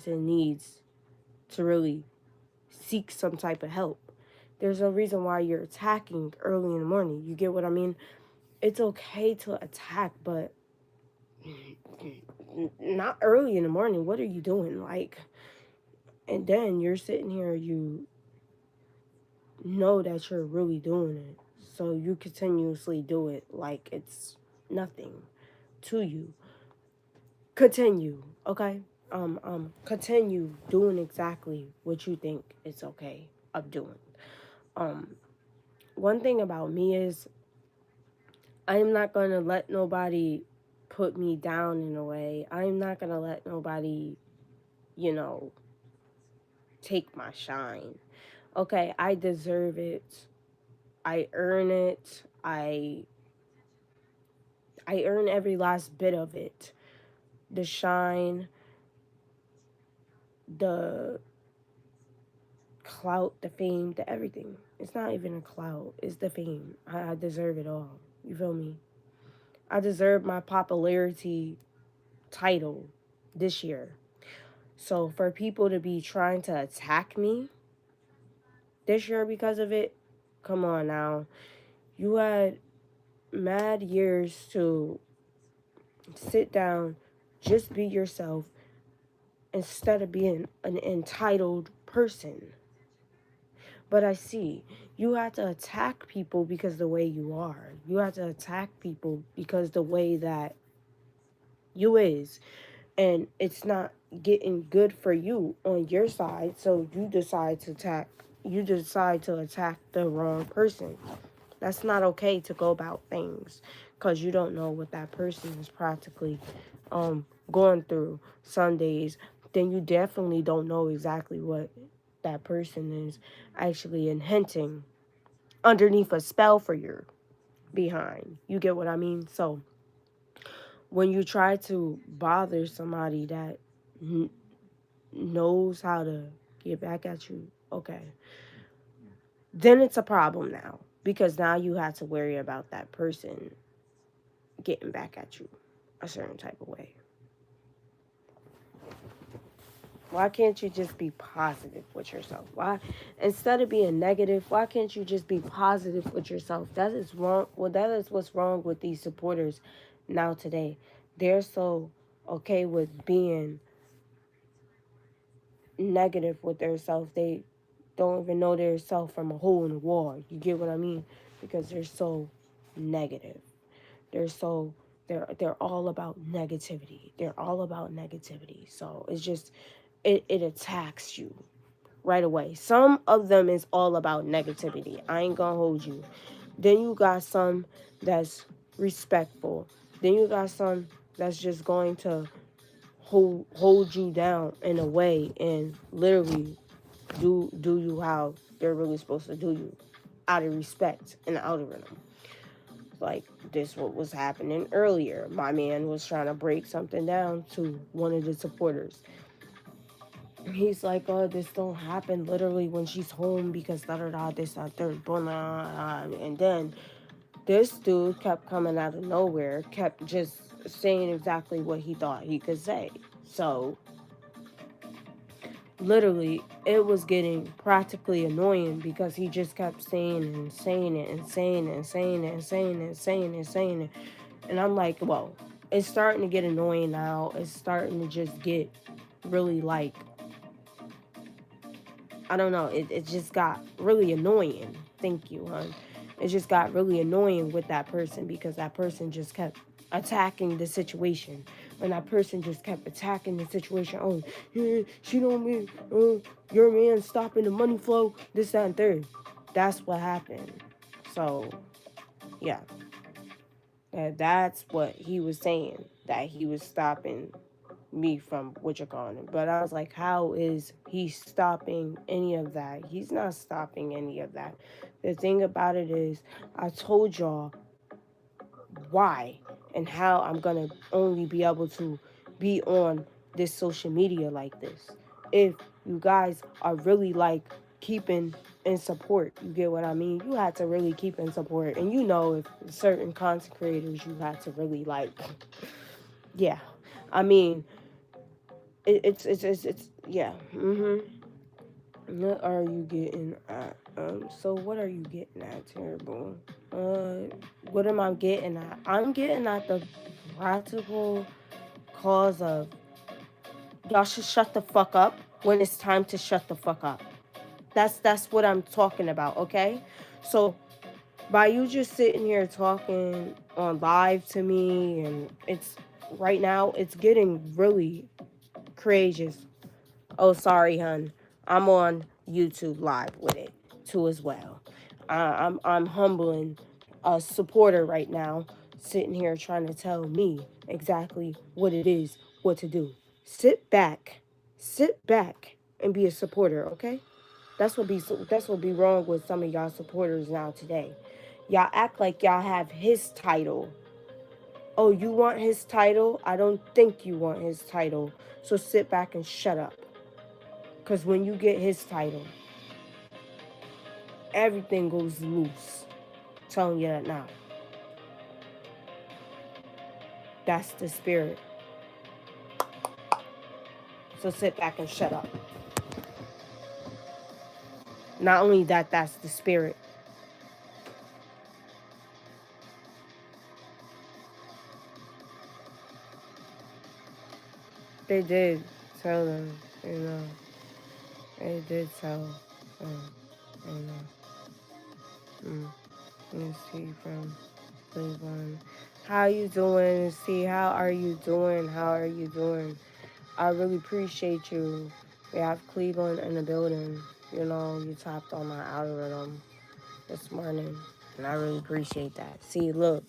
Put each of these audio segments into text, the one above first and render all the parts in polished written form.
needs to really seek some type of help. There's a reason why you're attacking early in the morning. You get what I mean? It's okay to attack, but not early in the morning. What are you doing? Like, and then you're sitting here, you know that you're really doing it. So you continuously do it like it's nothing to you. Continue, okay? Continue doing exactly what you think is okay of doing. Um, One thing about me is I'm not gonna let nobody put me down in a way. I'm not gonna let nobody, you know, take my shine. Okay, I deserve it. I earn it. I earn every last bit of it. The shine, the clout, the fame, the everything. It's not even a clout. It's the fame. I deserve it all. You feel me? I deserve my popularity title this year. So for people to be trying to attack me this year because of it, come on now. You had mad years to sit down, just be yourself instead of being an entitled person. But I see you have to attack people because the way you are. You have to attack people because the way that you is. And it's not getting good for you on your side, so you decide to attack the wrong person. That's not okay to go about things because you don't know what that person is practically going through some days. Then you definitely don't know exactly what that person is actually hinting underneath a spell for your behind. You get what I mean? So when you try to bother somebody that knows how to get back at you, okay, then it's a problem now because now you have to worry about that person getting back at you a certain type of way. Why can't you just be positive with yourself? Why, instead of being negative, why can't you just be positive with yourself? That is wrong. Well, that is what's wrong with these supporters now today. They're so okay with being negative with their self. They don't even know their self from a hole in the wall. You get what I mean? Because they're so negative. They're so they're all about negativity. They're all about negativity. So it's just it attacks you right away. Some of them is all about negativity. I ain't gonna hold you. Then you got some that's respectful. Then you got some that's just going to hold you down in a way and literally do you how they're really supposed to do you out of respect and out of rhythm. Like this what was happening earlier. My man was trying to break something down to one of the supporters. He's like, oh, this don't happen literally when she's home because da da da this that third blah, blah, blah. And then this dude kept coming out of nowhere, kept just saying exactly what he thought he could say. So literally it was getting practically annoying because he just kept saying and saying it and saying it and saying it and saying it and saying it and saying it. And I'm like, well, it's starting to get annoying now. It's starting to just get really like, I don't know, it just got really annoying. Thank you, hon. It just got really annoying with that person because that person just kept attacking the situation. When that person just kept attacking the situation, oh, yeah, she don't mean, your man stopping the money flow, this, that, and third. That's what happened. So, yeah, that's what he was saying, that he was stopping me from what you're calling it. But I was like, how is he stopping any of that? He's not stopping any of that. The thing about it is, I told y'all why and how I'm gonna only be able to be on this social media like this. If you guys are really like keeping in support, you get what I mean? You had to really keep in support. And you know, if certain content creators you had to really like, yeah. I mean, it's yeah. What are you getting at? So what are you getting at, Terrible? What am I getting at? I'm getting at the practical cause of y'all should shut the fuck up when it's time to shut the fuck up. That's what I'm talking about, okay? So by you just sitting here talking on live to me, and it's right now it's getting really courageous. Oh, sorry, hun. I'm on YouTube live with it too as well. I'm humbling a supporter right now, sitting here trying to tell me exactly what it is, what to do. Sit back, and be a supporter, okay? That's what be wrong with some of y'all supporters now today. Y'all act like y'all have his title. Oh, you want his title? I don't think you want his title. So sit back and shut up. Because when you get his title, everything goes loose. I'm telling you that now. That's the spirit. So sit back and shut up. Not only that, that's the spirit. They did tell them, you know. They did tell them, you know. Let me see from Cleveland. How you doing? See, how are you doing? How are you doing? I really appreciate you. We have Cleveland in the building. You know, you tapped on my algorithm this morning, and I really appreciate that. See, look.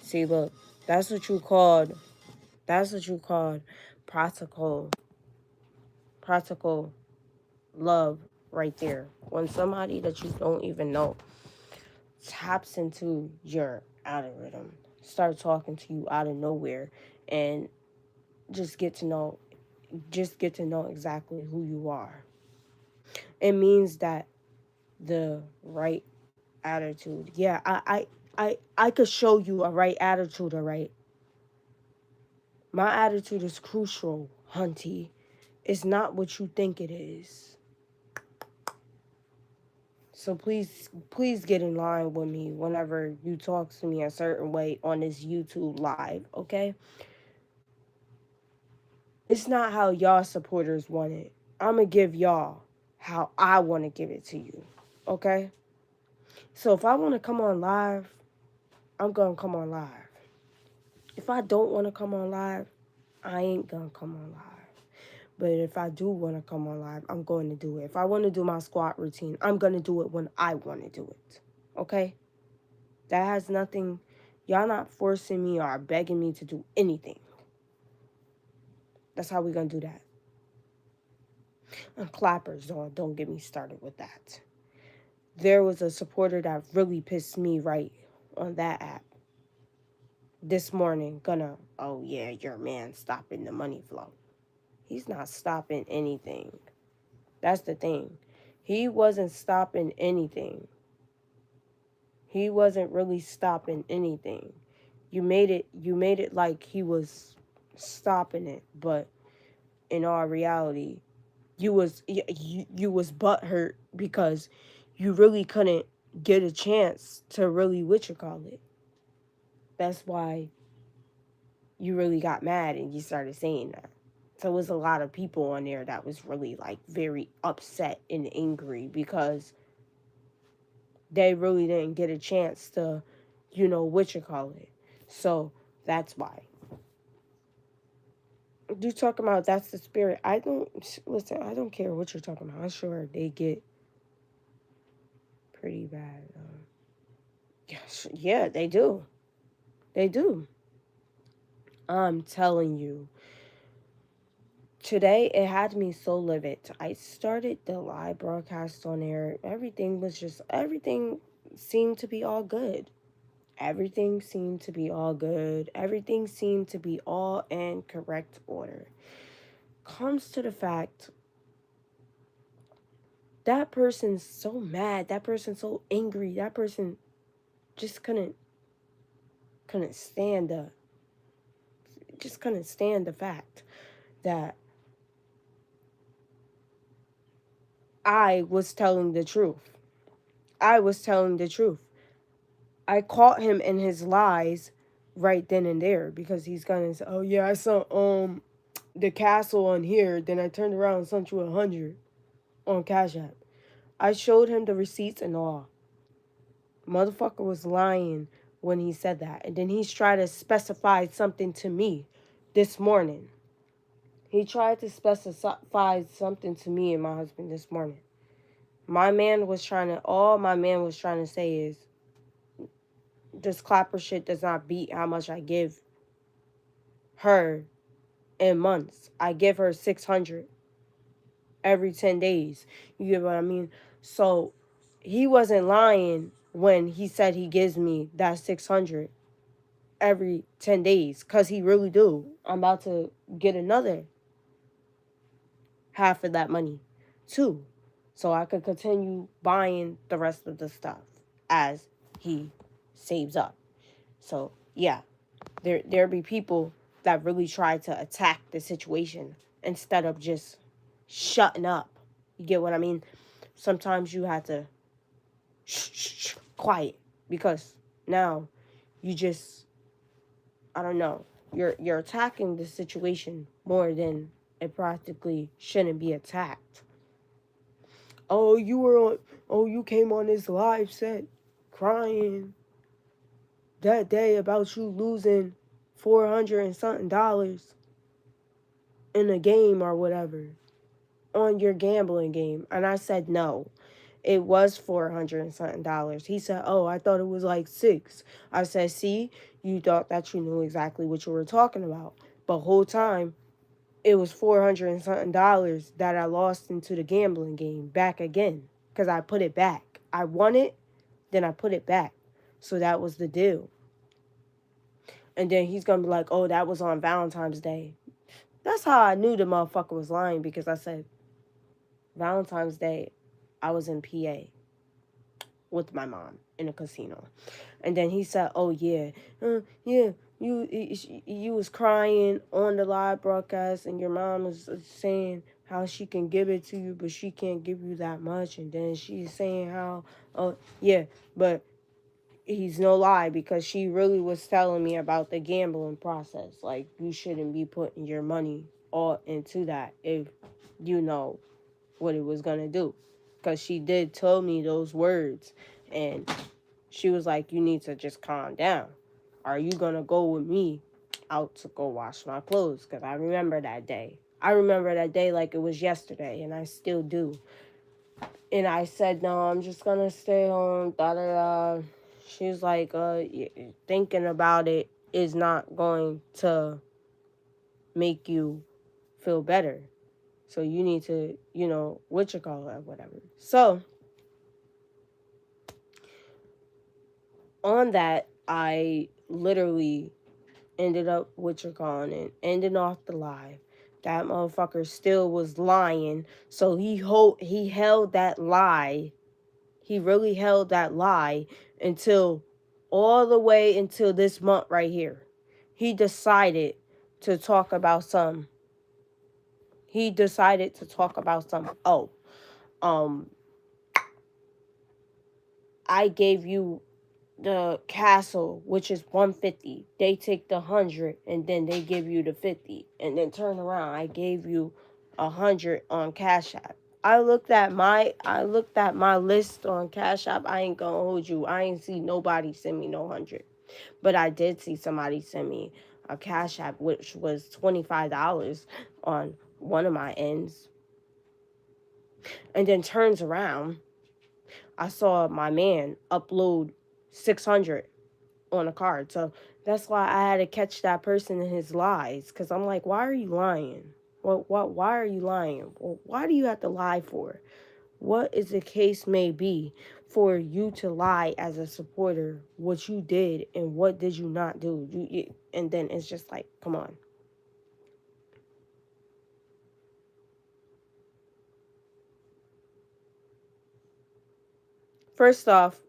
See, look. That's what you called. That's what you called practical love right there. When somebody that you don't even know taps into your algorithm, start talking to you out of nowhere, and just get to know exactly who you are. It means that the right attitude. Yeah, I could show you a right attitude, all right. My attitude is crucial, hunty. It's not what you think it is. So please get in line with me whenever you talk to me a certain way on this YouTube live, okay? It's not how y'all supporters want it. I'm going to give y'all how I want to give it to you, okay? So if I want to come on live, I'm going to come on live. If I don't want to come on live, I ain't going to come on live. But if I do want to come on live, I'm going to do it. If I want to do my squat routine, I'm going to do it when I want to do it. Okay? That has nothing, y'all not forcing me or begging me to do anything. That's how we going to do that. And clappers, don't get me started with that. There was a supporter that really pissed me right on that app this morning. Oh yeah, your man stopping the money flow. He's not stopping anything. That's the thing. He wasn't stopping anything. He wasn't really stopping anything. You made it like he was stopping it, but in all reality, you was butthurt because you really couldn't get a chance to really what you call it. That's why you really got mad and you started saying that. So it was a lot of people on there that was really like very upset and angry because they really didn't get a chance to, what you call it. So that's why. You talking about that's the spirit. I don't listen. I don't care what you're talking about. I'm sure they get pretty bad. Yeah, they do. They do. I'm telling you. Today it had me so livid. I started the live broadcast on air. Everything seemed to be all good. Everything seemed to be all good. Everything seemed to be all in correct order. Comes to the fact that person's so mad, that person's so angry, that person just couldn't stand the fact that I was telling the truth. I was telling the truth. I caught him in his lies right then and there because he's gonna say, "Oh yeah, I saw the castle on here. Then I turned around and sent you 100 on Cash App." I showed him the receipts and all. Motherfucker was lying when he said that, and then he's trying to specify something to me this morning. He tried to specify something to me and my husband this morning. All my man was trying to say is, this clapper shit does not beat how much I give her in months. I give her 600 every 10 days. You get what I mean? So he wasn't lying when he said he gives me that 600 every 10 days, because he really do. I'm about to get another half of that money too, so I could continue buying the rest of the stuff as he saves up. So yeah, there be people that really try to attack the situation instead of just shutting up. You get what I mean? Sometimes you have to quiet, because now you just, I don't know, you're attacking the situation more than it practically shouldn't be attacked. Oh, you came on this live set crying that day about you losing 400 and something dollars in a game or whatever on your gambling game. And I said, no, it was 400 and something dollars. He said, oh, I thought it was like 6. I said, see, you thought that you knew exactly what you were talking about. But whole time, it was 400 and something dollars that I lost into the gambling game back again. Because I put it back. I won it, then I put it back. So that was the deal. And then he's going to be like, oh, that was on Valentine's Day. That's how I knew the motherfucker was lying, because I said, Valentine's Day, I was in PA with my mom in a casino. And then he said, oh, yeah, yeah, you was crying on the live broadcast, and your mom was saying how she can give it to you, but she can't give you that much. And then she's saying how, oh, yeah, but he's no lie, because she really was telling me about the gambling process. Like, you shouldn't be putting your money all into that if you know what it was going to do. Because she did tell me those words, and she was like, you need to just calm down. Are you going to go with me out to go wash my clothes? Because I remember that day. I remember that day like it was yesterday, and I still do. And I said, no, I'm just going to stay home, da-da-da. She was like, thinking about it is not going to make you feel better. So you need to, what you call it, whatever. So on that, I literally ended up what you're calling it, ending off the live. That motherfucker still was lying. So he held that lie. He really held that lie until all the way until this month right here. He decided to talk about some. Oh, I gave you the castle, which is 150. They take the 100 and then they give you the 50, and then turn around. I gave you 100 on Cash App. I looked at my list on Cash App. I ain't gonna hold you. I ain't see nobody send me no 100, but I did see somebody send me a Cash App, which was $25 on one of my ends, and then turns around. I saw my man upload 600 on a card. So that's why I had to catch that person in his lies. Because I'm like, why are you lying? Why are you lying? Well, why do you have to lie for? What is the case may be for you to lie as a supporter, what you did and what did you not do? And then it's just like, come on. First off,